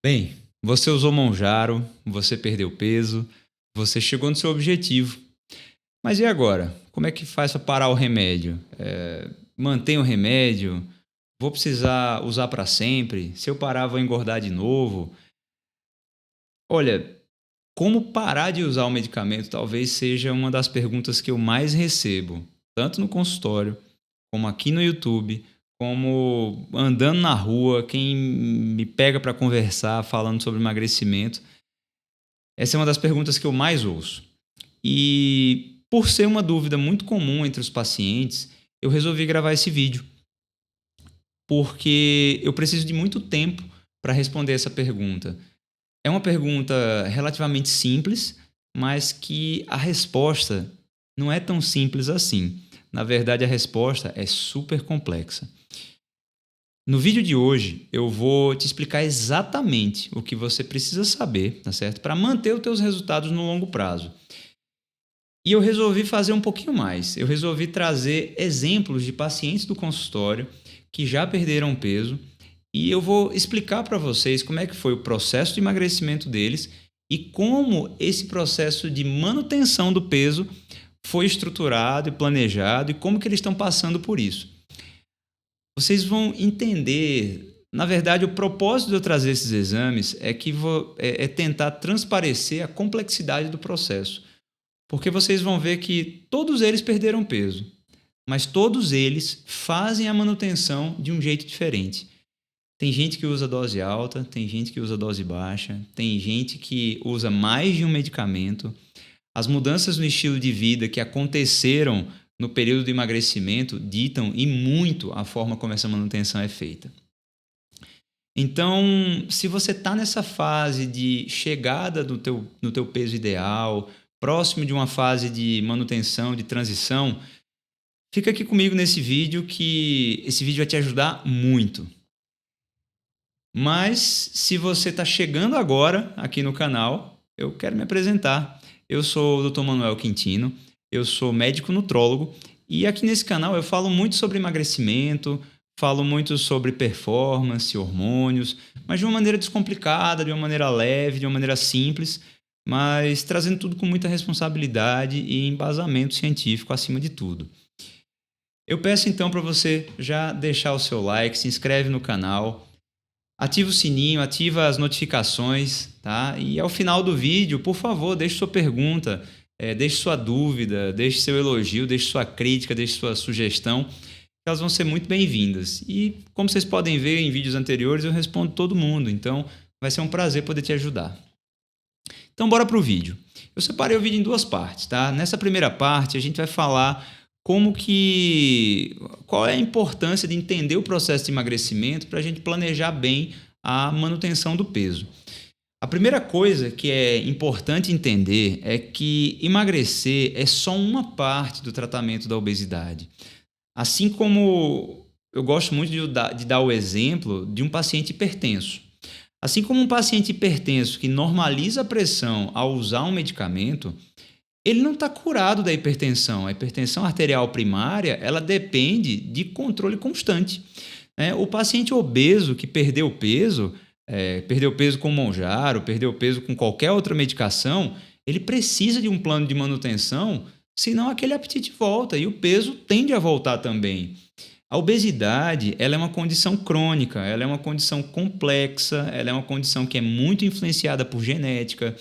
Bem, você usou Monjaro, você perdeu peso, você chegou no seu objetivo. Mas e agora? Como é que faz para parar o remédio? Mantém o remédio? Vou precisar usar para sempre? Se eu parar, vou engordar de novo? Olha, como parar de usar o medicamento talvez seja uma das perguntas que eu mais recebo, tanto no consultório, como aqui no YouTube, como andando na rua, quem me pega para conversar falando sobre emagrecimento. Essa é uma das perguntas que eu mais ouço. E por ser uma dúvida muito comum entre os pacientes, eu resolvi gravar esse vídeo, porque eu preciso de muito tempo para responder essa pergunta. É uma pergunta relativamente simples, mas que a resposta não é tão simples assim. Na verdade, a resposta é super complexa. No vídeo de hoje, eu vou te explicar exatamente o que você precisa saber, tá certo? Para manter os teus resultados no longo prazo. E eu resolvi fazer um pouquinho mais. Eu resolvi trazer exemplos de pacientes do consultório que já perderam peso e eu vou explicar para vocês como é que foi o processo de emagrecimento deles e como esse processo de manutenção do peso foi estruturado e planejado e como que eles estão passando por isso. Vocês vão entender, na verdade, o propósito de eu trazer esses exames é tentar transparecer a complexidade do processo. Porque vocês vão ver que todos eles perderam peso, mas todos eles fazem a manutenção de um jeito diferente. Tem gente que usa dose alta, tem gente que usa dose baixa, tem gente que usa mais de um medicamento. As mudanças no estilo de vida que aconteceram no período do emagrecimento ditam e muito a forma como essa manutenção é feita. Então, se você está nessa fase de chegada no teu peso ideal, próximo de uma fase de manutenção, de transição, fica aqui comigo nesse vídeo que esse vídeo vai te ajudar muito. Mas se você está chegando agora aqui no canal, eu quero me apresentar. Eu sou o Dr. Manuel Quintino, eu sou médico nutrólogo e aqui nesse canal eu falo muito sobre emagrecimento, falo muito sobre performance, hormônios, mas de uma maneira descomplicada, de uma maneira leve, de uma maneira simples, mas trazendo tudo com muita responsabilidade e embasamento científico acima de tudo. Eu peço então para você já deixar o seu like, se inscreve no canal, ativa o sininho, ativa as notificações, tá? E ao final do vídeo, por favor, deixe sua pergunta, deixe sua dúvida, deixe seu elogio, deixe sua crítica, deixe sua sugestão. Elas vão ser muito bem-vindas. E como vocês podem ver em vídeos anteriores, eu respondo todo mundo, então vai ser um prazer poder te ajudar. Então bora pro vídeo. Eu separei o vídeo em duas partes, tá? Nessa primeira parte a gente vai falar qual é a importância de entender o processo de emagrecimento para a gente planejar bem a manutenção do peso. A primeira coisa que é importante entender é que emagrecer é só uma parte do tratamento da obesidade. Assim como eu gosto muito de dar o exemplo de um paciente hipertenso. Assim como um paciente hipertenso que normaliza a pressão ao usar um medicamento, ele não está curado da hipertensão. A hipertensão arterial primária, ela depende de controle constante. O paciente obeso que perdeu peso com Monjaro, perdeu peso com qualquer outra medicação, ele precisa de um plano de manutenção, senão aquele apetite volta e o peso tende a voltar também. A obesidade, ela é uma condição crônica, ela é uma condição complexa, ela é uma condição que é muito influenciada por genética,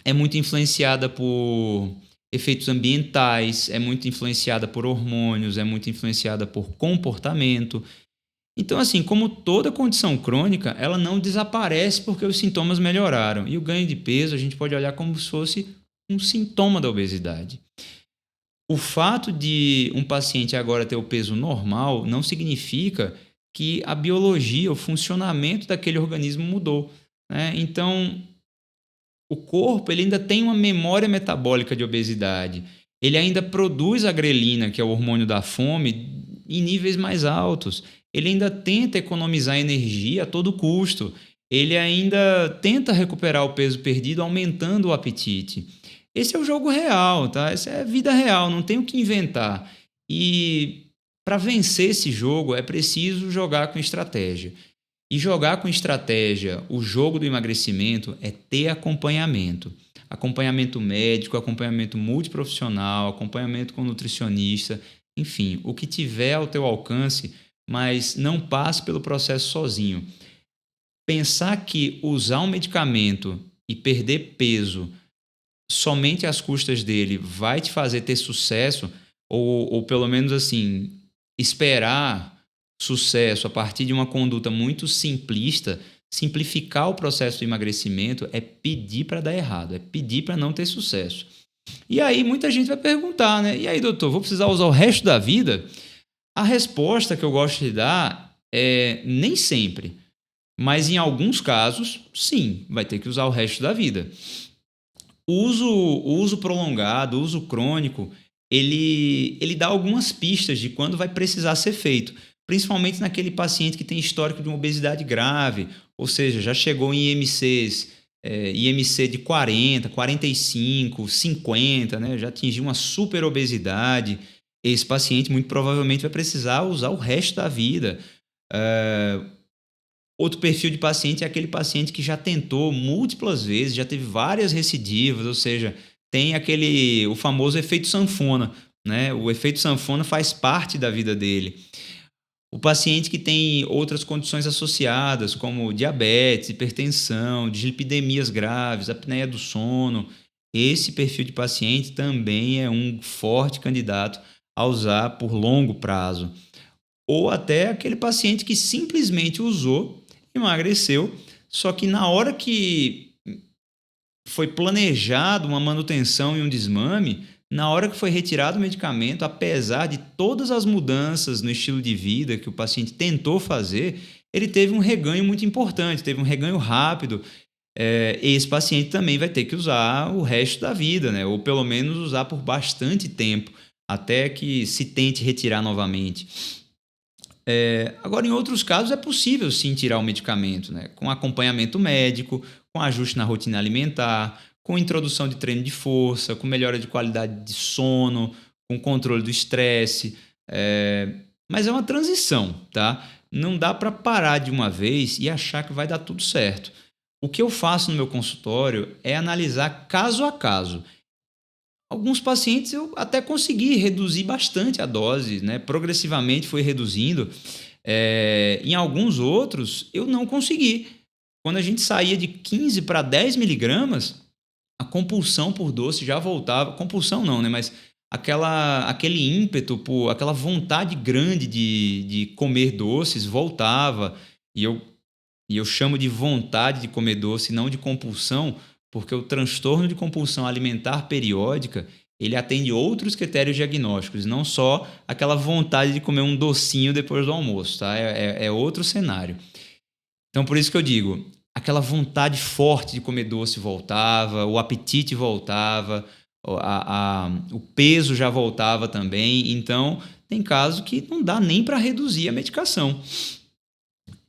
é muito influenciada por efeitos ambientais, é muito influenciada por hormônios, é muito influenciada por comportamento. Então, assim, como toda condição crônica, ela não desaparece porque os sintomas melhoraram. E o ganho de peso a gente pode olhar como se fosse um sintoma da obesidade. O fato de um paciente agora ter o peso normal não significa que a biologia, o funcionamento daquele organismo mudou, né? Então, o corpo ele ainda tem uma memória metabólica de obesidade. Ele ainda produz a grelina, que é o hormônio da fome, em níveis mais altos. Ele ainda tenta economizar energia a todo custo. Ele ainda tenta recuperar o peso perdido, aumentando o apetite. Esse é o jogo real, tá? Essa é a vida real, não tem o que inventar. E para vencer esse jogo é preciso jogar com estratégia. E jogar com estratégia, o jogo do emagrecimento é ter acompanhamento. Acompanhamento médico, acompanhamento multiprofissional, acompanhamento com nutricionista, enfim, o que tiver ao teu alcance, mas não passe pelo processo sozinho. Pensar que usar um medicamento e perder peso somente às custas dele vai te fazer ter sucesso, ou pelo menos assim, esperar sucesso a partir de uma conduta muito simplista, simplificar o processo de emagrecimento é pedir para dar errado, é pedir para não ter sucesso. E aí muita gente vai perguntar, né? E aí, doutor, vou precisar usar o resto da vida? A resposta que eu gosto de dar é nem sempre, mas em alguns casos, sim, vai ter que usar o resto da vida. O uso prolongado, o uso crônico, ele dá algumas pistas de quando vai precisar ser feito, principalmente naquele paciente que tem histórico de uma obesidade grave, ou seja, já chegou em IMC de 40, 45, 50, né? Já atingiu uma super obesidade. Esse paciente muito provavelmente vai precisar usar o resto da vida. Outro perfil de paciente é aquele paciente que já tentou múltiplas vezes, já teve várias recidivas, ou seja, tem o famoso efeito sanfona, né? O efeito sanfona faz parte da vida dele. O paciente que tem outras condições associadas, como diabetes, hipertensão, dislipidemias graves, apneia do sono, esse perfil de paciente também é um forte candidato a usar por longo prazo. Ou até aquele paciente que simplesmente usou, emagreceu, só que na hora que foi planejado uma manutenção e um desmame, na hora que foi retirado o medicamento, apesar de todas as mudanças no estilo de vida que o paciente tentou fazer, ele teve um reganho muito importante, teve um reganho rápido. Esse paciente também vai ter que usar o resto da vida, né? Ou pelo menos usar por bastante tempo, até que se tente retirar novamente. Agora, em outros casos, é possível sim tirar o medicamento, né? Com acompanhamento médico, com ajuste na rotina alimentar, com introdução de treino de força, com melhora de qualidade de sono, com controle do estresse. Mas é uma transição, tá? Não dá para parar de uma vez e achar que vai dar tudo certo. O que eu faço no meu consultório é analisar caso a caso. Alguns pacientes eu até consegui reduzir bastante a dose, né? Progressivamente foi reduzindo. Em alguns outros, eu não consegui. Quando a gente saía de 15 para 10 miligramas, a compulsão por doce já voltava. Compulsão não, né? Mas aquele ímpeto, aquela vontade grande de comer doces voltava. E eu chamo de vontade de comer doce, não de compulsão, porque o transtorno de compulsão alimentar periódica, ele atende outros critérios diagnósticos, não só aquela vontade de comer um docinho depois do almoço, tá? É outro cenário. Então, por isso que eu digo, aquela vontade forte de comer doce voltava, o apetite voltava, o peso já voltava também. Então, tem casos que não dá nem para reduzir a medicação.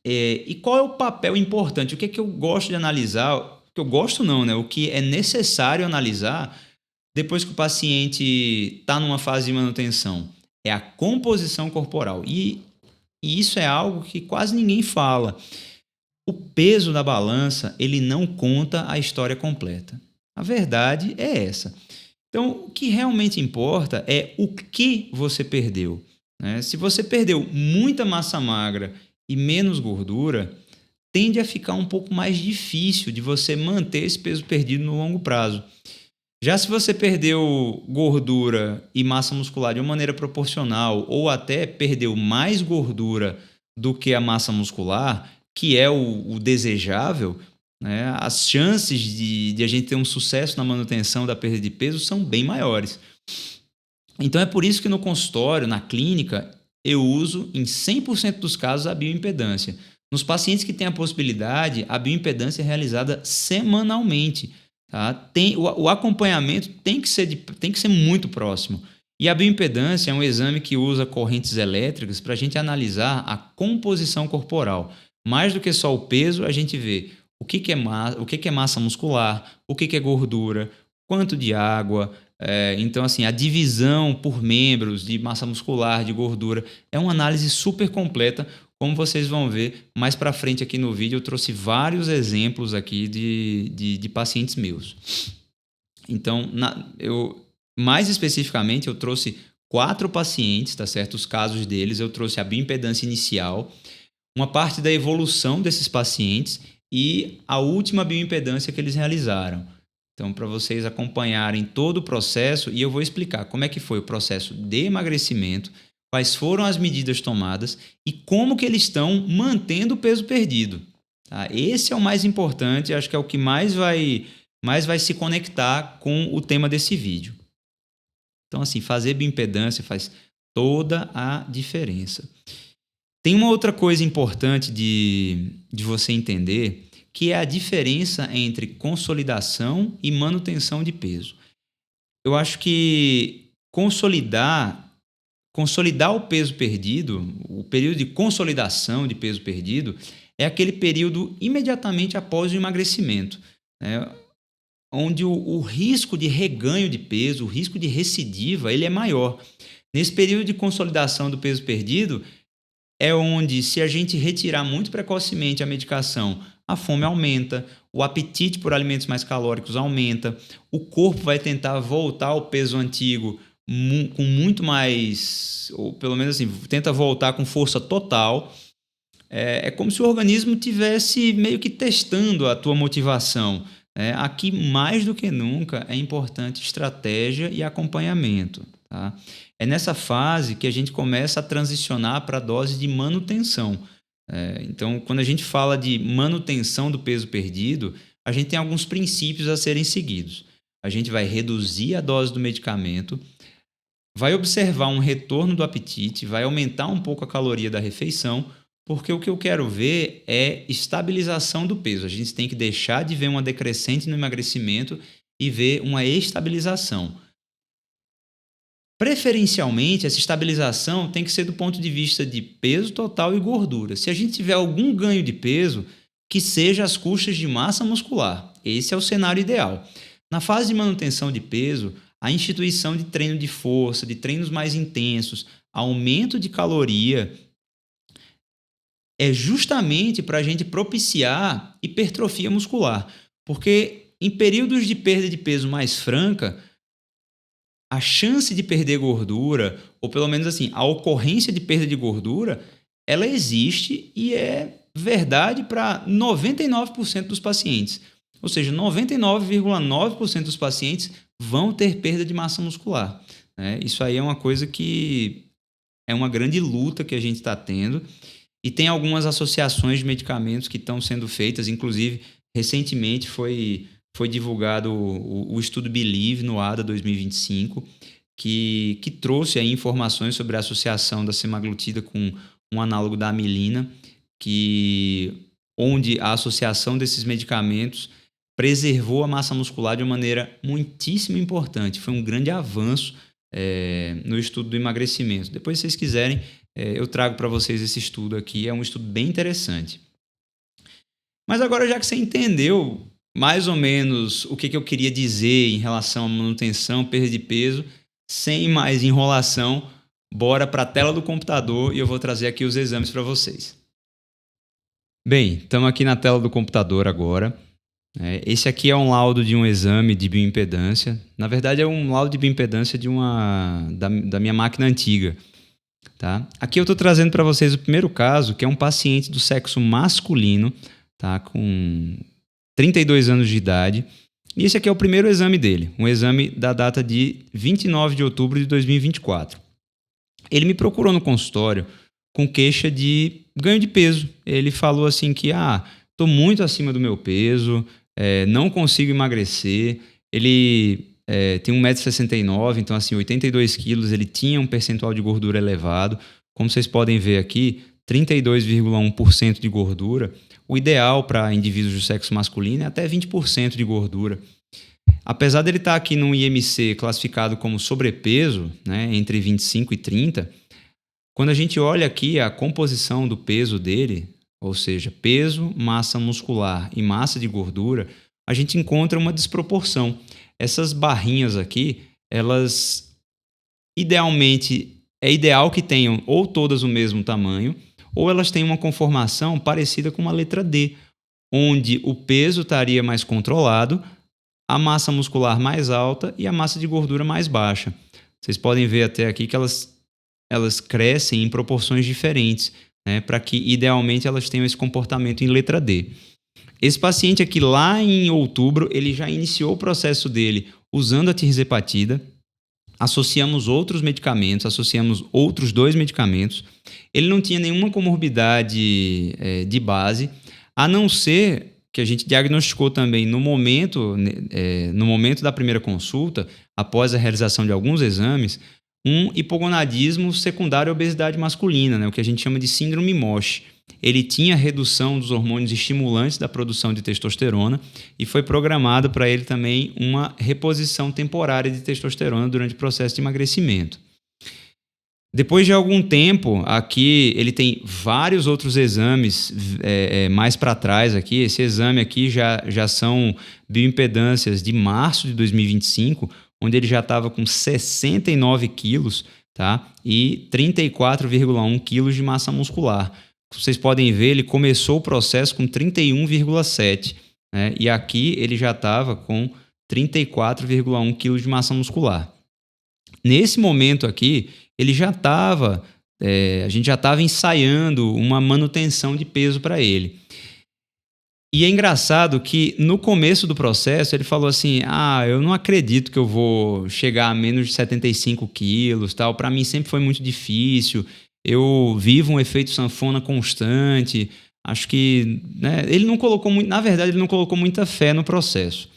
E qual é o papel importante? O que é que eu gosto de analisar? O que eu gosto não, né? O que é necessário analisar depois que o paciente está numa fase de manutenção é a composição corporal. E isso é algo que quase ninguém fala. O peso da balança, ele não conta a história completa. A verdade é essa. Então, o que realmente importa é o que você perdeu, né? Se você perdeu muita massa magra e menos gordura, tende a ficar um pouco mais difícil de você manter esse peso perdido no longo prazo. Já se você perdeu gordura e massa muscular de uma maneira proporcional ou até perdeu mais gordura do que a massa muscular, que é o desejável, né, as chances de a gente ter um sucesso na manutenção da perda de peso são bem maiores. Então é por isso que no consultório, na clínica, eu uso em 100% dos casos a bioimpedância. Nos pacientes que têm a possibilidade, a bioimpedância é realizada semanalmente. Tá? O acompanhamento tem que ser muito próximo. E a bioimpedância é um exame que usa correntes elétricas para a gente analisar a composição corporal. Mais do que só o peso, a gente vê o que é massa muscular, o que é gordura, quanto de água. Então, assim, a divisão por membros de massa muscular, de gordura, é uma análise super completa Como vocês vão ver mais para frente aqui no vídeo, eu trouxe vários exemplos aqui de pacientes meus. Então, mais especificamente, eu trouxe 4 pacientes, tá certo? Os casos deles, eu trouxe a bioimpedância inicial, uma parte da evolução desses pacientes e a última bioimpedância que eles realizaram. Então, para vocês acompanharem todo o processo, e eu vou explicar como é que foi o processo de emagrecimento, quais foram as medidas tomadas e como que eles estão mantendo o peso perdido. Tá? Esse é o mais importante, acho que é o que mais vai se conectar com o tema desse vídeo. Então, assim, fazer bioimpedância faz toda a diferença. Tem uma outra coisa importante de você entender, que é a diferença entre consolidação e manutenção de peso. Eu acho que consolidar o peso perdido, o período de consolidação de peso perdido, é aquele período imediatamente após o emagrecimento, né? Onde o risco de reganho de peso, o risco de recidiva, ele é maior. Nesse período de consolidação do peso perdido, é onde, se a gente retirar muito precocemente a medicação, a fome aumenta, o apetite por alimentos mais calóricos aumenta, o corpo vai tentar voltar ao peso antigo com muito mais, ou pelo menos assim, tenta voltar com força total. É como se o organismo tivesse meio que testando a tua motivação. Aqui, mais do que nunca, é importante estratégia e acompanhamento. Tá? É nessa fase que a gente começa a transicionar para a dose de manutenção. Então, quando a gente fala de manutenção do peso perdido, a gente tem alguns princípios a serem seguidos. A gente vai reduzir a dose do medicamento, vai observar um retorno do apetite, vai aumentar um pouco a caloria da refeição, porque o que eu quero ver é estabilização do peso. A gente tem que deixar de ver uma decrescente no emagrecimento e ver uma estabilização. Preferencialmente, essa estabilização tem que ser do ponto de vista de peso total e gordura. Se a gente tiver algum ganho de peso, que seja às custas de massa muscular. Esse é o cenário ideal. Na fase de manutenção de peso, a instituição de treino de força, de treinos mais intensos, aumento de caloria, é justamente para a gente propiciar hipertrofia muscular. Porque em períodos de perda de peso mais franca, a chance de perder gordura, ou pelo menos assim, a ocorrência de perda de gordura, ela existe e é verdade para 99% dos pacientes. Ou seja, 99,9% dos pacientes vão ter perda de massa muscular. Isso aí é uma coisa que é uma grande luta que a gente está tendo. E tem algumas associações de medicamentos que estão sendo feitas, inclusive, recentemente foi divulgado o estudo Believe no ADA 2025, que trouxe aí informações sobre a associação da semaglutida com um análogo da amilina, onde a associação desses medicamentos preservou a massa muscular de uma maneira muitíssimo importante. Foi um grande avanço no estudo do emagrecimento. Depois, se vocês quiserem, eu trago para vocês esse estudo aqui. É um estudo bem interessante. Mas agora, já que você entendeu mais ou menos o que eu queria dizer em relação à manutenção, perda de peso, sem mais enrolação, bora para a tela do computador e eu vou trazer aqui os exames para vocês. Bem, estamos aqui na tela do computador agora. Esse aqui é um laudo de um exame de bioimpedância. Na verdade, é um laudo de bioimpedância da minha máquina antiga. Tá? Aqui eu estou trazendo para vocês o primeiro caso, que é um paciente do sexo masculino, tá? Com 32 anos de idade. E esse aqui é o primeiro exame dele, um exame da data de 29 de outubro de 2024. Ele me procurou no consultório com queixa de ganho de peso. Ele falou assim que, estou muito acima do meu peso, não consigo emagrecer. Ele tem 1,69 m, então assim, 82 quilos, ele tinha um percentual de gordura elevado. Como vocês podem ver aqui, 32,1% de gordura. O ideal para indivíduos do sexo masculino é até 20% de gordura. Apesar dele estar aqui num IMC classificado como sobrepeso, né, entre 25 e 30, quando a gente olha aqui a composição do peso dele, ou seja, peso, massa muscular e massa de gordura, a gente encontra uma desproporção. Essas barrinhas aqui, elas idealmente, é ideal que tenham ou todas o mesmo tamanho, ou elas têm uma conformação parecida com uma letra D, onde o peso estaria mais controlado, a massa muscular mais alta e a massa de gordura mais baixa. Vocês podem ver até aqui que elas crescem em proporções diferentes, né, para que idealmente elas tenham esse comportamento em letra D. Esse paciente aqui, lá em outubro, ele já iniciou o processo dele usando a tirzepatida, associamos outros medicamentos, associamos outros 2 medicamentos. Ele não tinha nenhuma comorbidade de base, a não ser que a gente diagnosticou também no momento da primeira consulta, após a realização de alguns exames, um hipogonadismo secundário à obesidade masculina, né, o que a gente chama de síndrome MOSH. Ele tinha redução dos hormônios estimulantes da produção de testosterona e foi programado para ele também uma reposição temporária de testosterona durante o processo de emagrecimento. Depois de algum tempo, aqui ele tem vários outros exames mais para trás aqui. Esse exame aqui já são bioimpedâncias de março de 2025, onde ele já estava com 69 quilos, tá? E 34,1 quilos de massa muscular. Vocês podem ver, ele começou o processo com 31,7, né? E aqui ele já estava com 34,1 quilos de massa muscular. Nesse momento aqui, ele já estava, a gente já estava ensaiando uma manutenção de peso para ele. E é engraçado que no começo do processo ele falou assim, eu não acredito que eu vou chegar a menos de 75 quilos, tal. Para mim sempre foi muito difícil, eu vivo um efeito sanfona constante, acho que, né, ele não colocou muito, na verdade ele não colocou muita fé no processo.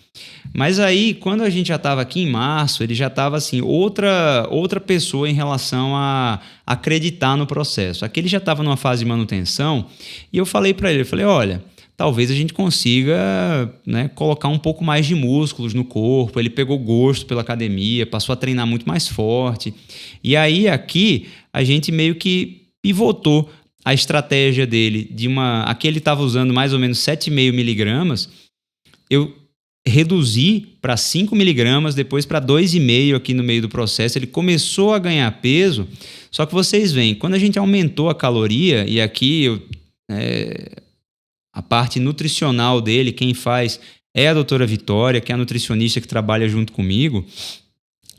Mas aí, quando a gente já estava aqui em março, ele já estava assim, outra pessoa em relação a acreditar no processo. Aqui ele já estava numa fase de manutenção e eu falei para ele, olha, talvez a gente consiga, né, colocar um pouco mais de músculos no corpo. Ele pegou gosto pela academia, passou a treinar muito mais forte. E aí aqui a gente meio que pivotou a estratégia dele aqui ele estava usando mais ou menos 7,5 miligramas, eu reduzi para 5 miligramas, depois para 2,5 aqui no meio do processo. Ele começou a ganhar peso, só que vocês veem, quando a gente aumentou a caloria, e aqui a parte nutricional dele, quem faz é a doutora Vitória, que é a nutricionista que trabalha junto comigo,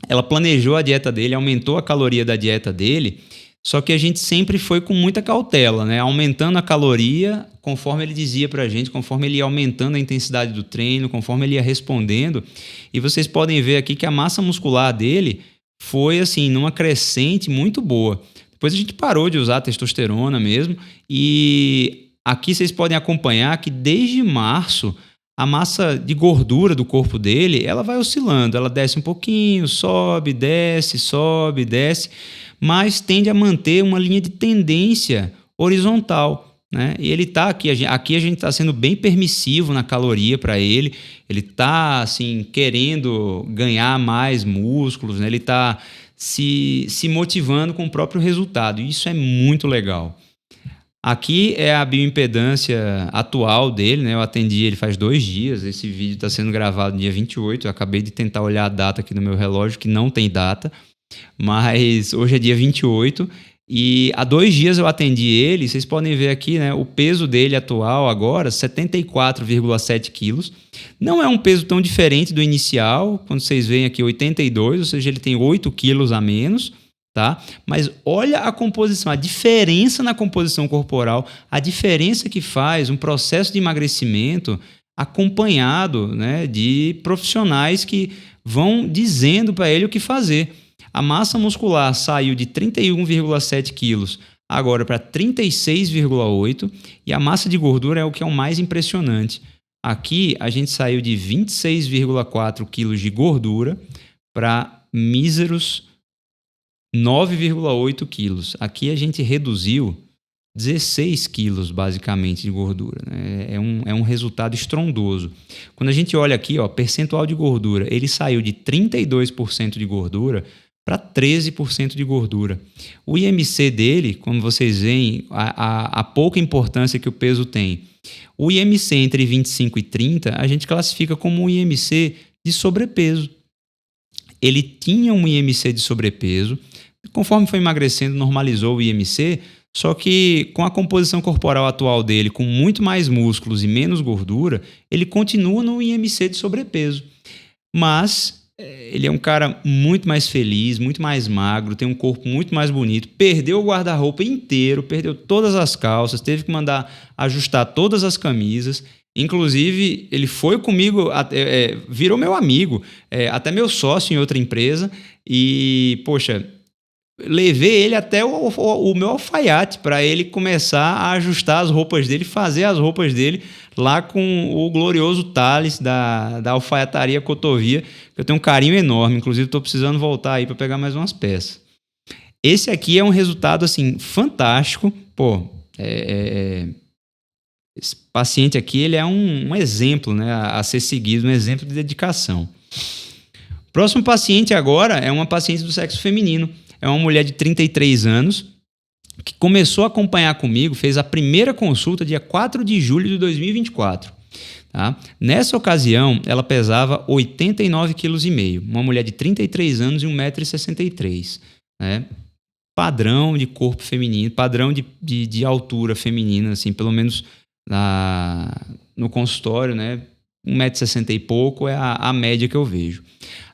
ela planejou a dieta dele, aumentou a caloria da dieta dele, só que a gente sempre foi com muita cautela, né? Aumentando a caloria, conforme ele dizia pra gente, conforme ele ia aumentando a intensidade do treino, conforme ele ia respondendo. E vocês podem ver aqui que a massa muscular dele foi assim, numa crescente muito boa. Depois a gente parou de usar testosterona mesmo. E aqui vocês podem acompanhar que desde março, a massa de gordura do corpo dele, ela vai oscilando. Ela desce um pouquinho, sobe, desce, mas tende a manter uma linha de tendência horizontal, né? E ele está aqui a gente está sendo bem permissivo na caloria para ele. Ele está assim, querendo ganhar mais músculos, né? Ele está se motivando com o próprio resultado. E isso é muito legal. Aqui é a bioimpedância atual dele, né? Eu atendi ele faz 2 dias. Esse vídeo está sendo gravado no dia 28. Eu acabei de tentar olhar a data aqui no meu relógio, que não tem data. Mas hoje é dia 28 e há 2 dias eu atendi ele. Vocês podem ver aqui, né, o peso dele atual agora, 74,7 quilos. Não é um peso tão diferente do inicial, quando vocês veem aqui 82, ou seja, ele tem 8 quilos a menos, tá? Mas olha a composição, a diferença na composição corporal, a diferença que faz um processo de emagrecimento acompanhado, né, de profissionais que vão dizendo para ele o que fazer. A massa muscular saiu de 31,7 quilos agora para 36,8 e a massa de gordura é o que é o mais impressionante. Aqui a gente saiu de 26,4 quilos de gordura para míseros 9,8 quilos. Aqui a gente reduziu 16 quilos basicamente de gordura, né? É um resultado estrondoso. Quando a gente olha aqui, percentual de gordura, ele saiu de 32% de gordura para 13% de gordura. O IMC dele, como vocês veem, a pouca importância que o peso tem. O IMC entre 25 e 30, a gente classifica como um IMC de sobrepeso. Ele tinha um IMC de sobrepeso, conforme foi emagrecendo, normalizou o IMC, Só que com a composição corporal atual dele, com muito mais músculos e menos gordura, ele continua no IMC de sobrepeso. Mas ele é um cara muito mais feliz, muito mais magro, tem um corpo muito mais bonito, perdeu o guarda-roupa inteiro, perdeu todas as calças, teve que mandar ajustar todas as camisas. Inclusive, ele foi comigo, virou meu amigo, até meu sócio em outra empresa. E, poxa, levei ele até o meu alfaiate para ele começar a ajustar as roupas dele, fazer as roupas dele lá com o glorioso Thales da alfaiataria Cotovia, que eu tenho um carinho enorme. Inclusive, estou precisando voltar aí para pegar mais umas peças. Esse aqui é um resultado assim fantástico. Esse paciente aqui ele é um exemplo, né, a ser seguido, um exemplo de dedicação. Próximo paciente agora é uma paciente do sexo feminino. É uma mulher de 33 anos que começou a acompanhar comigo, fez a primeira consulta dia 4 de julho de 2024. Tá? Nessa ocasião, ela pesava 89,5 kg. Uma mulher de 33 anos e 1,63 m. Né? Padrão de corpo feminino, padrão de altura feminina, assim, pelo menos no consultório, né? 1,60 m e pouco é a média que eu vejo.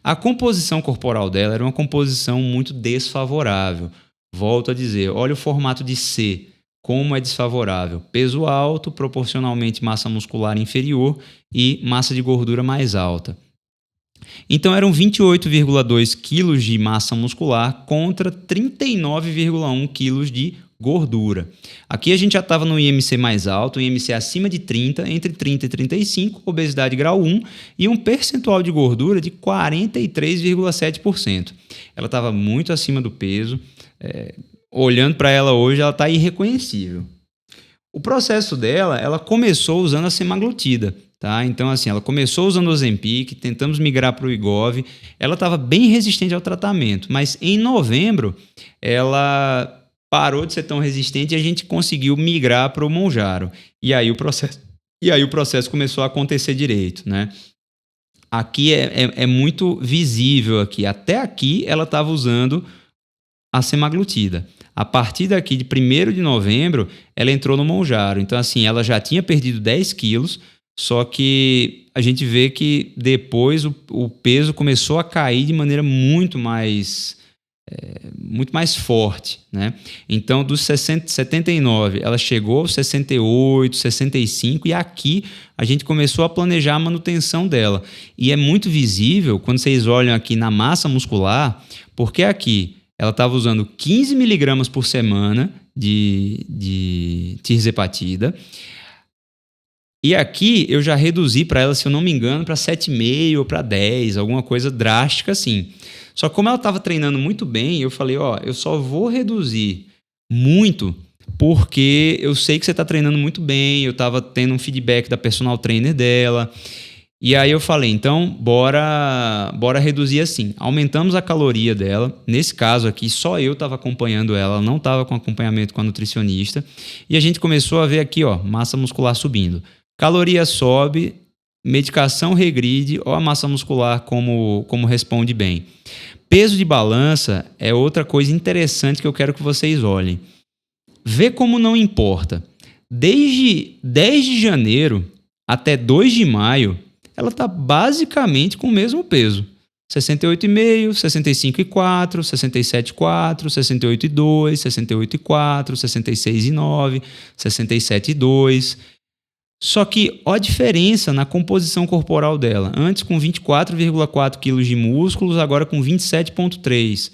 A composição corporal dela era uma composição muito desfavorável. Volto a dizer, olha o formato de C, como é desfavorável. Peso alto, proporcionalmente massa muscular inferior e massa de gordura mais alta. Então eram 28,2 kg de massa muscular contra 39,1 kg de gordura. Aqui a gente já estava no IMC mais alto, IMC acima de 30, entre 30 e 35, obesidade grau 1 e um percentual de gordura de 43,7%. Ela estava muito acima do peso. Olhando para ela hoje, ela está irreconhecível. O processo dela, ela começou usando a semaglutida. Tá? Então, assim, ela começou usando o Ozempic, tentamos migrar para o Wegovy. Ela estava bem resistente ao tratamento, mas em novembro ela parou de ser tão resistente e a gente conseguiu migrar para o Mounjaro. E aí o processo começou a acontecer direito, né? Aqui é muito visível aqui. Até aqui ela estava usando a semaglutida. A partir daqui de 1º de novembro, ela entrou no Mounjaro. Então, assim, ela já tinha perdido 10 quilos, só que a gente vê que depois o peso começou a cair de maneira muito mais forte, né? Então, dos 79, ela chegou aos 68, 65 e aqui a gente começou a planejar a manutenção dela. E é muito visível quando vocês olham aqui na massa muscular, porque aqui ela estava usando 15 miligramas por semana de tirzepatida. E aqui eu já reduzi para ela, se eu não me engano, para 7,5 ou para 10, alguma coisa drástica assim. Só que como ela estava treinando muito bem, eu falei, eu só vou reduzir muito porque eu sei que você está treinando muito bem, eu estava tendo um feedback da personal trainer dela. E aí eu falei, então bora reduzir assim. Aumentamos a caloria dela. Nesse caso aqui, só eu estava acompanhando ela não estava com acompanhamento com a nutricionista. E a gente começou a ver aqui, massa muscular subindo. Caloria sobe, medicação regride, a massa muscular como responde bem. Peso de balança é outra coisa interessante que eu quero que vocês olhem. Vê como não importa. Desde 10 de janeiro até 2 de maio, ela está basicamente com o mesmo peso. 68,5, 65,4, 67,4, 68,2, 68,4, 66,9, 67,2. Só que olha a diferença na composição corporal dela. Antes com 24,4 kg de músculos, agora com 27,3.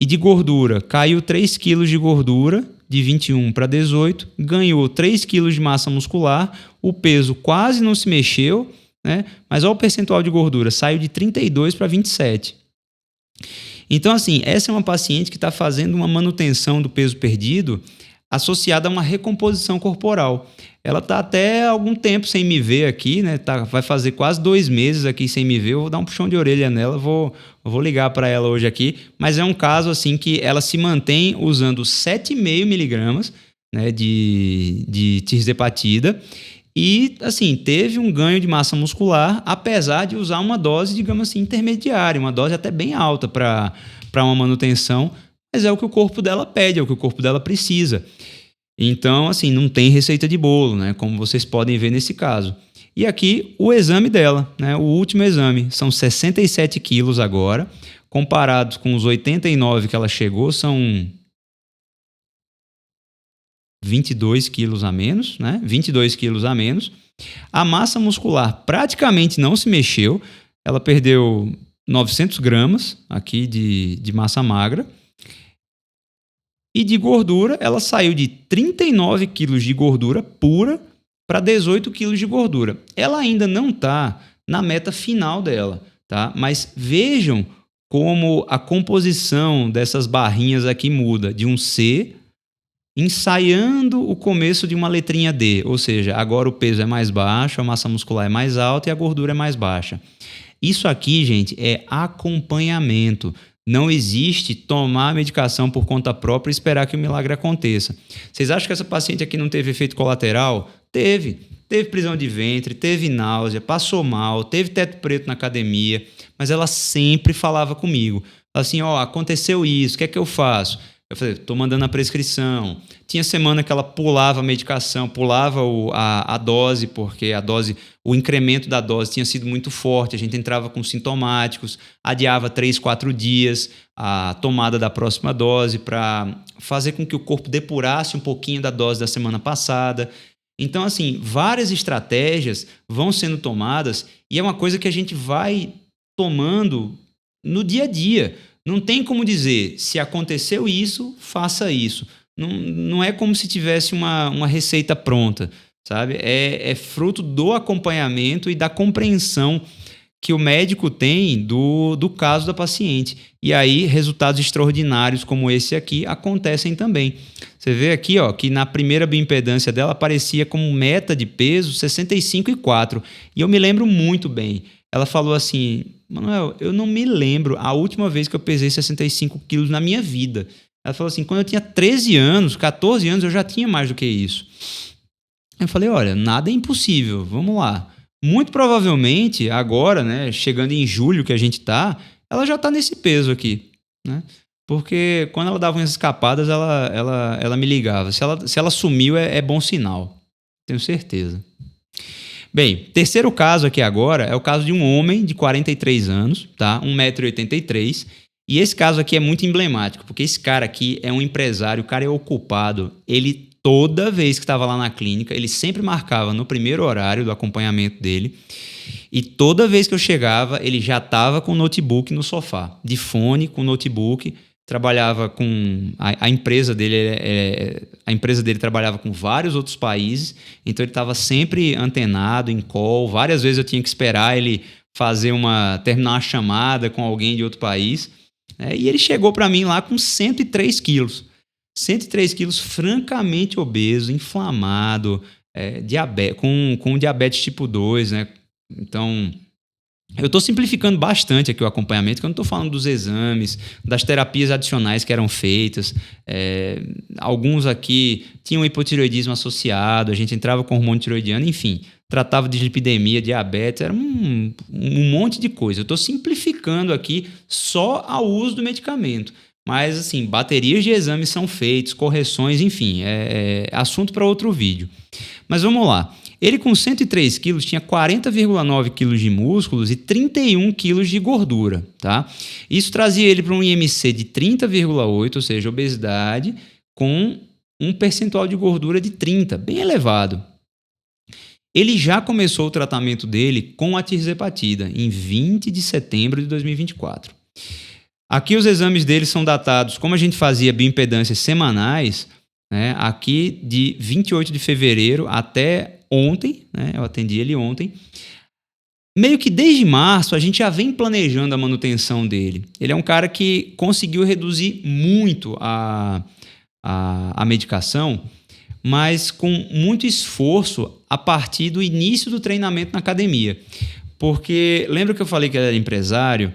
E de gordura, caiu 3 kg de gordura, de 21 para 18, ganhou 3 kg de massa muscular, o peso quase não se mexeu, né? Mas olha o percentual de gordura, saiu de 32 para 27. Então, assim, essa é uma paciente que está fazendo uma manutenção do peso perdido associada a uma recomposição corporal. Ela está até algum tempo sem me ver aqui, né? Vai fazer quase 2 meses aqui sem me ver. Eu vou dar um puxão de orelha nela, vou ligar para ela hoje aqui. Mas é um caso assim que ela se mantém usando 7,5 miligramas, né, de tirzepatida e assim teve um ganho de massa muscular, apesar de usar uma dose, digamos assim, intermediária, uma dose até bem alta para uma manutenção mas é o que o corpo dela pede, é o que o corpo dela precisa. Então, assim, não tem receita de bolo, né? Como vocês podem ver nesse caso. E aqui o exame dela, né? O último exame, são 67 quilos agora, comparados com os 89 que ela chegou, são 22 quilos a menos, né? 22 quilos a menos. A massa muscular praticamente não se mexeu, ela perdeu 900 gramas aqui de massa magra. E de gordura, ela saiu de 39 quilos de gordura pura para 18 quilos de gordura. Ela ainda não está na meta final dela, tá? Mas vejam como a composição dessas barrinhas aqui muda de um C, ensaiando o começo de uma letrinha D, ou seja, agora o peso é mais baixo, a massa muscular é mais alta e a gordura é mais baixa. Isso aqui, gente, é acompanhamento. Não existe tomar a medicação por conta própria e esperar que o milagre aconteça. Vocês acham que essa paciente aqui não teve efeito colateral? Teve. Teve prisão de ventre, teve náusea, passou mal, teve teto preto na academia, mas ela sempre falava comigo. Assim, aconteceu isso, o que é que eu faço? Eu falei, estou mandando a prescrição. Tinha semana que ela pulava a medicação, pulava a dose, porque o incremento da dose tinha sido muito forte. A gente entrava com sintomáticos, adiava 3, 4 dias a tomada da próxima dose para fazer com que o corpo depurasse um pouquinho da dose da semana passada. Então, assim, várias estratégias vão sendo tomadas e é uma coisa que a gente vai tomando no dia a dia. Não tem como dizer, se aconteceu isso, faça isso. Não é como se tivesse uma receita pronta, sabe? É fruto do acompanhamento e da compreensão que o médico tem do caso da paciente. E aí, resultados extraordinários como esse aqui acontecem também. Você vê aqui, que na primeira bioimpedância dela aparecia como meta de peso 65,4. E eu me lembro muito bem. Ela falou assim, Manuel, eu não me lembro a última vez que eu pesei 65 quilos na minha vida. Ela falou assim, quando eu tinha 13 anos, 14 anos, eu já tinha mais do que isso. Eu falei, olha, nada é impossível, vamos lá. Muito provavelmente, agora, né, chegando em julho que a gente tá, ela já tá nesse peso aqui, né? Porque quando ela dava umas escapadas, ela me ligava. Se ela sumiu, é bom sinal. Tenho certeza. Bem, terceiro caso aqui agora é o caso de um homem de 43 anos, tá? 1,83 m. E esse caso aqui é muito emblemático, porque esse cara aqui é um empresário, o cara é ocupado. Ele, toda vez que estava lá na clínica, ele sempre marcava no primeiro horário do acompanhamento dele. E toda vez que eu chegava, ele já estava com o notebook no sofá, de fone, com o notebook. Trabalhava com a empresa dele trabalhava com vários outros países, então ele estava sempre antenado em call. Várias vezes eu tinha que esperar ele terminar uma chamada com alguém de outro país, né? E ele chegou para mim lá com 103 quilos 103 quilos, francamente obeso, inflamado, com diabetes tipo 2, né? Então, eu estou simplificando bastante aqui o acompanhamento, que eu não estou falando dos exames, das terapias adicionais que eram feitas. Alguns aqui tinham hipotireoidismo associado, a gente entrava com hormônio tireoidiano, enfim, tratava de lipidemia, diabetes, era um monte de coisa. Eu estou simplificando aqui só ao uso do medicamento. Mas, assim, baterias de exames são feitas, correções, enfim, é assunto para outro vídeo. Mas vamos lá. Ele com 103 quilos tinha 40,9 quilos de músculos e 31 quilos de gordura, tá? Isso trazia ele para um IMC de 30,8, ou seja, obesidade, com um percentual de gordura de 30, bem elevado. Ele já começou o tratamento dele com a tirzepatida em 20 de setembro de 2024. Aqui os exames dele são datados, como a gente fazia bioimpedâncias semanais, né? Aqui de 28 de fevereiro até ontem, né? Eu atendi ele ontem. Meio que desde março a gente já vem planejando a manutenção dele. Ele é um cara que conseguiu reduzir muito a medicação, mas com muito esforço a partir do início do treinamento na academia. Porque lembra que eu falei que ele era empresário?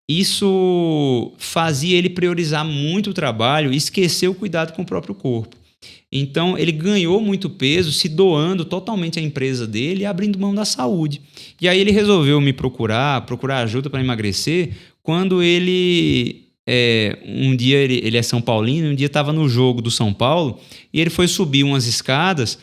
Isso fazia ele priorizar muito o trabalho e esquecer o cuidado com o próprio corpo. Então, ele ganhou muito peso se doando totalmente à empresa dele e abrindo mão da saúde. E aí ele resolveu me procurar ajuda para emagrecer, quando ele um dia ele é São Paulino, um dia estava no jogo do São Paulo e ele foi subir umas escadas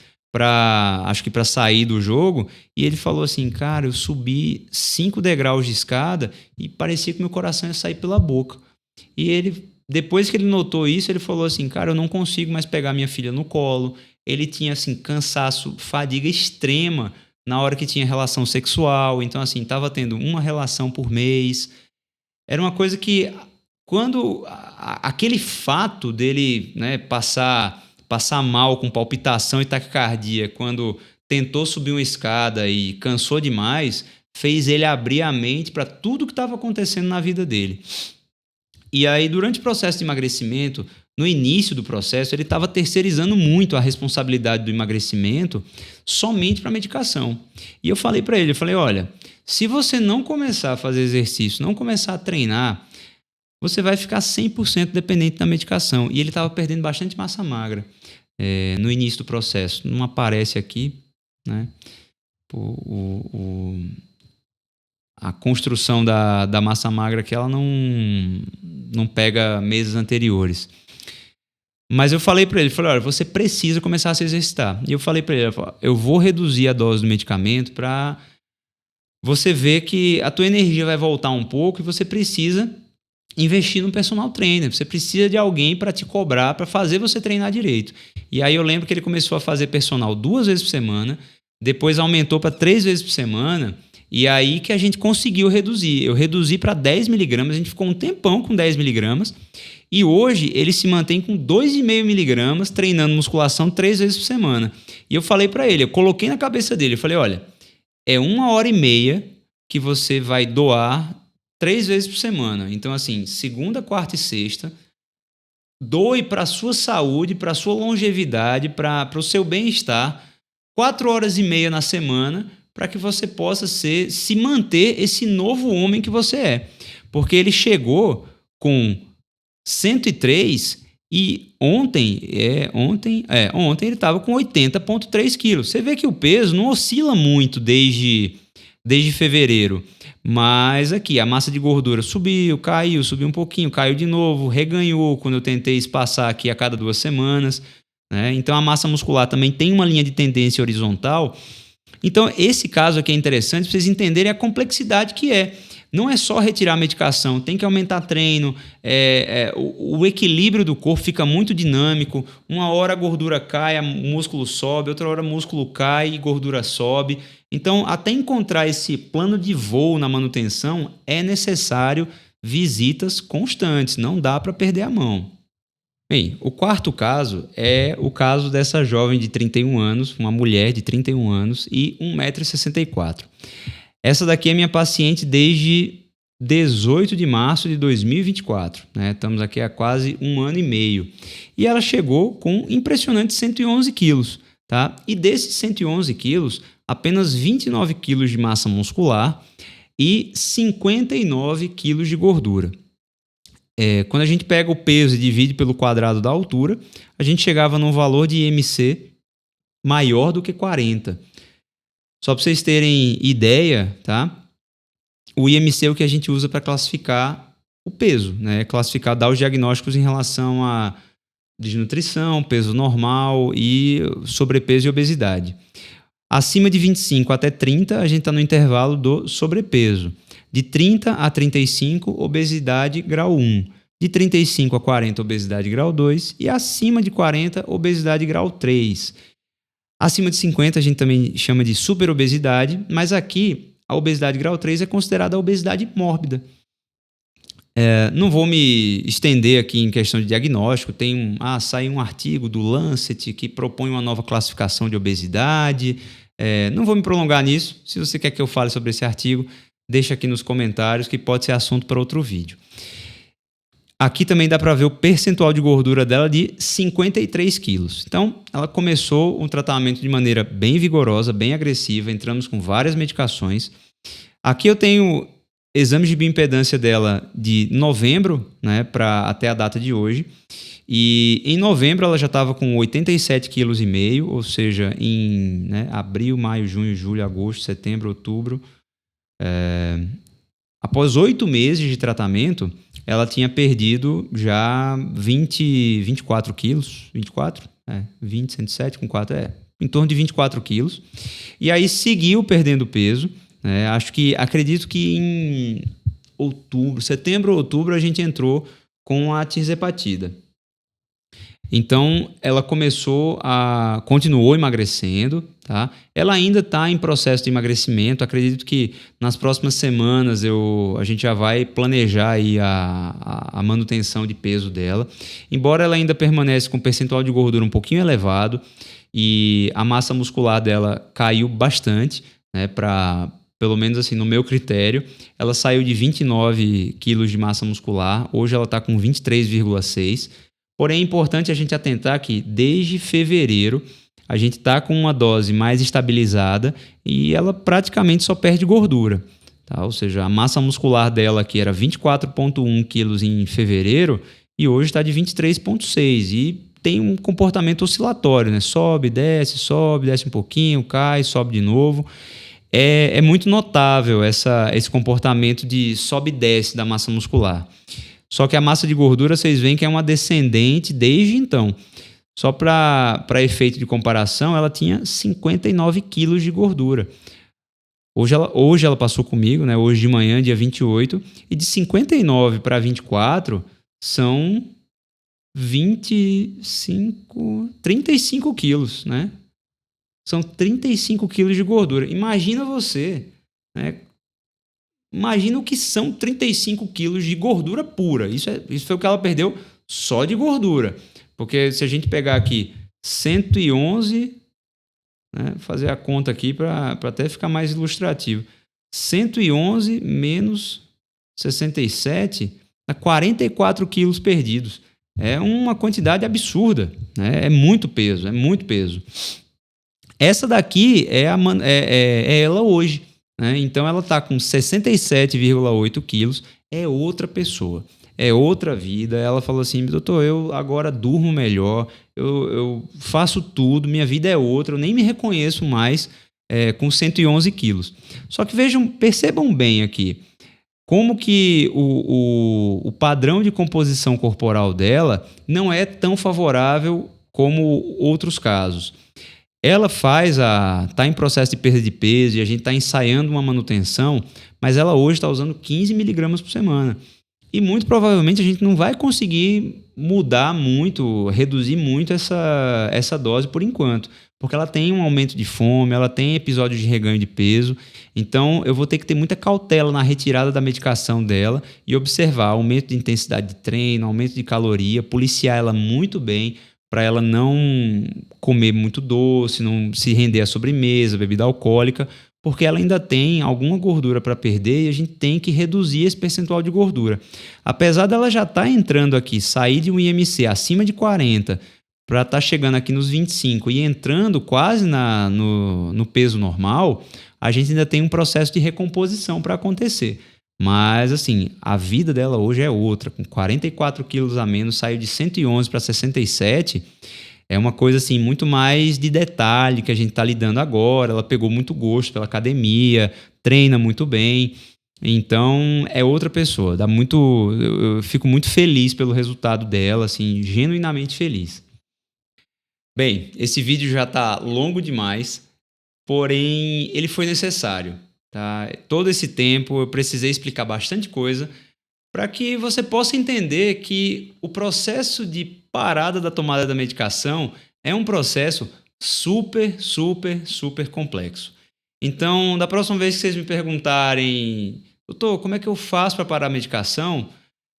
acho que para sair do jogo, e ele falou assim, cara, eu subi 5 degraus de escada e parecia que meu coração ia sair pela boca. E ele, depois que ele notou isso, ele falou assim, cara, eu não consigo mais pegar minha filha no colo. Ele tinha assim cansaço, fadiga extrema na hora que tinha relação sexual, então assim, estava tendo uma relação por mês. Era uma coisa que, quando aquele fato dele, né, passar mal com palpitação e taquicardia, quando tentou subir uma escada e cansou demais, fez ele abrir a mente para tudo que estava acontecendo na vida dele. E aí, durante o processo de emagrecimento, no início do processo, ele estava terceirizando muito a responsabilidade do emagrecimento somente para a medicação. E eu falei para ele, olha, se você não começar a fazer exercício, não começar a treinar, você vai ficar 100% dependente da medicação. E ele estava perdendo bastante massa magra no início do processo. Não aparece aqui, né? A construção da massa magra que ela não pega meses anteriores. Mas eu falei para ele, olha, você precisa começar a se exercitar. E eu falei para ele, eu vou reduzir a dose do medicamento para você ver que a tua energia vai voltar um pouco e você precisa investir no personal trainer. Você precisa de alguém para te cobrar, para fazer você treinar direito. E aí eu lembro que ele começou a fazer personal 2 vezes por semana, depois aumentou para 3 vezes por semana, e aí que a gente conseguiu reduzir. Eu reduzi para 10 miligramas, a gente ficou um tempão com 10 miligramas, e hoje ele se mantém com 2,5 miligramas, treinando musculação 3 vezes por semana. E eu falei para ele, eu coloquei na cabeça dele, eu falei, olha, é 1h30 que você vai doar 3 vezes por semana. Então, assim, segunda, quarta e sexta, doe para a sua saúde, para a sua longevidade, para o seu bem-estar, 4h30 na semana, para que você possa se manter esse novo homem que você é. Porque ele chegou com 103 e ontem ele estava com 80,3 quilos. Você vê que o peso não oscila muito desde fevereiro. Mas aqui, a massa de gordura subiu, caiu, subiu um pouquinho, caiu de novo, reganhou quando eu tentei espaçar aqui a cada 2 semanas. Né? Então, a massa muscular também tem uma linha de tendência horizontal. Então, esse caso aqui é interessante para vocês entenderem a complexidade que é. Não é só retirar a medicação, tem que aumentar treino, o equilíbrio do corpo fica muito dinâmico. Uma hora a gordura cai, o músculo sobe, outra hora o músculo cai e gordura sobe. Então, até encontrar esse plano de voo na manutenção, é necessário visitas constantes, não dá para perder a mão. Bem, o quarto caso é o caso dessa jovem de 31 anos, uma mulher de 31 anos e 1,64 m. Essa daqui é minha paciente desde 18 de março de 2024. Né? Estamos aqui há quase 1 ano e meio. E ela chegou com impressionantes 111 quilos. Tá? E desses 111 quilos, apenas 29 quilos de massa muscular e 59 quilos de gordura. Quando a gente pega o peso e divide pelo quadrado da altura, a gente chegava num valor de IMC maior do que 40. Só para vocês terem ideia, tá? O IMC é o que a gente usa para classificar o peso, né? Dar os diagnósticos em relação a desnutrição, peso normal e sobrepeso e obesidade. Acima de 25 até 30, a gente está no intervalo do sobrepeso. De 30 a 35, obesidade grau 1. De 35 a 40, obesidade grau 2. E acima de 40, obesidade grau 3. Acima de 50, a gente também chama de superobesidade, mas aqui a obesidade grau 3 é considerada a obesidade mórbida. Não vou me estender aqui em questão de diagnóstico. Saiu um artigo do Lancet que propõe uma nova classificação de obesidade. Não vou me prolongar nisso. Se você quer que eu fale sobre esse artigo, deixa aqui nos comentários, que pode ser assunto para outro vídeo. Aqui também dá para ver o percentual de gordura dela de 53 quilos. Então, ela começou um tratamento de maneira bem vigorosa, bem agressiva. Entramos com várias medicações. Aqui eu tenho exames de bioimpedância dela de novembro, né, até a data de hoje. E em novembro ela já estava com 87,5 kg, ou seja, em abril, maio, junho, julho, agosto, setembro, outubro. Após 8 meses de tratamento, ela tinha perdido já 24 quilos, 24? 20, 107 com 4, em torno de 24 quilos. E aí seguiu perdendo peso, né? Acredito que em setembro ou outubro, a gente entrou com a tirzepatida. Então, ela continuou emagrecendo, tá? Ela ainda está em processo de emagrecimento. Acredito que nas próximas semanas a gente já vai planejar aí a manutenção de peso dela. Embora ela ainda permanece com percentual de gordura um pouquinho elevado e a massa muscular dela caiu bastante, né? Pelo menos assim, no meu critério, ela saiu de 29 quilos de massa muscular. Hoje ela está com 23,6. Porém, é importante a gente atentar que desde fevereiro a gente está com uma dose mais estabilizada e ela praticamente só perde gordura. Tá? Ou seja, a massa muscular dela que era 24,1 quilos em fevereiro e hoje está de 23,6 e tem um comportamento oscilatório, né? Sobe, desce um pouquinho, cai, sobe de novo. É muito notável esse comportamento de sobe e desce da massa muscular. Só que a massa de gordura, vocês veem que é uma descendente desde então. Só para efeito de comparação, ela tinha 59 quilos de gordura. Hoje ela passou comigo, né? Hoje de manhã, dia 28, e de 59 para 24 são 35 quilos, né? São 35 quilos de gordura. Imagina você, né? Imagina o que são 35 quilos de gordura pura. Isso foi o que ela perdeu só de gordura. Porque se a gente pegar aqui 111, né, fazer a conta aqui para até ficar mais ilustrativo. 111 menos 67 dá 44 quilos perdidos. É uma quantidade absurda, né? É muito peso, é muito peso. Essa daqui é ela hoje. Né? Então ela está com 67,8 quilos, é outra pessoa, é outra vida. Ela falou assim: doutor, eu agora durmo melhor, eu faço tudo, minha vida é outra, eu nem me reconheço mais com 111 quilos. Só que percebam bem aqui, como que o padrão de composição corporal dela não é tão favorável como outros casos. Ela está em processo de perda de peso e a gente está ensaiando uma manutenção, mas ela hoje está usando 15 miligramas por semana. E muito provavelmente a gente não vai conseguir mudar muito, reduzir muito essa dose por enquanto, porque ela tem um aumento de fome, ela tem episódios de reganho de peso. Então eu vou ter que ter muita cautela na retirada da medicação dela e observar aumento de intensidade de treino, aumento de caloria, policiar ela muito bem, para ela não comer muito doce, não se render à sobremesa, bebida alcoólica, porque ela ainda tem alguma gordura para perder e a gente tem que reduzir esse percentual de gordura. Apesar dela já estar entrando aqui, sair de um IMC acima de 40 para estar chegando aqui nos 25 e entrando quase no peso normal, a gente ainda tem um processo de recomposição para acontecer. Mas, assim, a vida dela hoje é outra. Com 44 quilos a menos, saiu de 111 para 67. É uma coisa, assim, muito mais de detalhe que a gente está lidando agora. Ela pegou muito gosto pela academia, treina muito bem. Então, é outra pessoa. Eu fico muito feliz pelo resultado dela, assim, genuinamente feliz. Bem, esse vídeo já está longo demais, porém, ele foi necessário. Tá? Todo esse tempo eu precisei explicar bastante coisa para que você possa entender que o processo de parada da tomada da medicação é um processo super, super, super complexo. Então, da próxima vez que vocês me perguntarem: doutor, como é que eu faço para parar a medicação?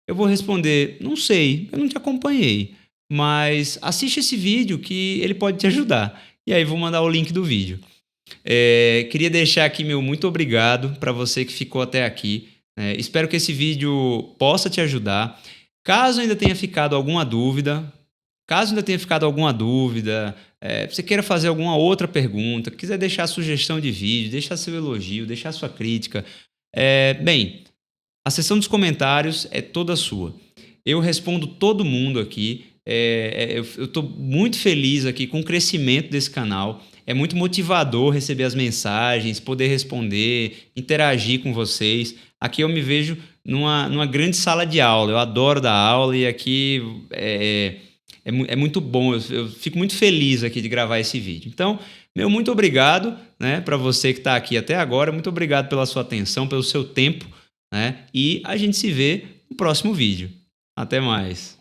Eu vou responder: não sei, eu não te acompanhei, mas assiste esse vídeo que ele pode te ajudar. E aí vou mandar o link do vídeo. Queria deixar aqui meu muito obrigado para você que ficou até aqui. Espero que esse vídeo possa te ajudar. Caso ainda tenha ficado alguma dúvida, você queira fazer alguma outra pergunta, quiser deixar sugestão de vídeo, deixar seu elogio, deixar sua crítica, bem, a seção dos comentários é toda sua. Eu respondo todo mundo aqui. Eu estou muito feliz aqui com o crescimento desse canal. É muito motivador receber as mensagens, poder responder, interagir com vocês. Aqui eu me vejo numa grande sala de aula. Eu adoro dar aula e aqui é muito bom. Eu fico muito feliz aqui de gravar esse vídeo. Então, meu muito obrigado, né, para você que está aqui até agora. Muito obrigado pela sua atenção, pelo seu tempo, né? E a gente se vê no próximo vídeo. Até mais.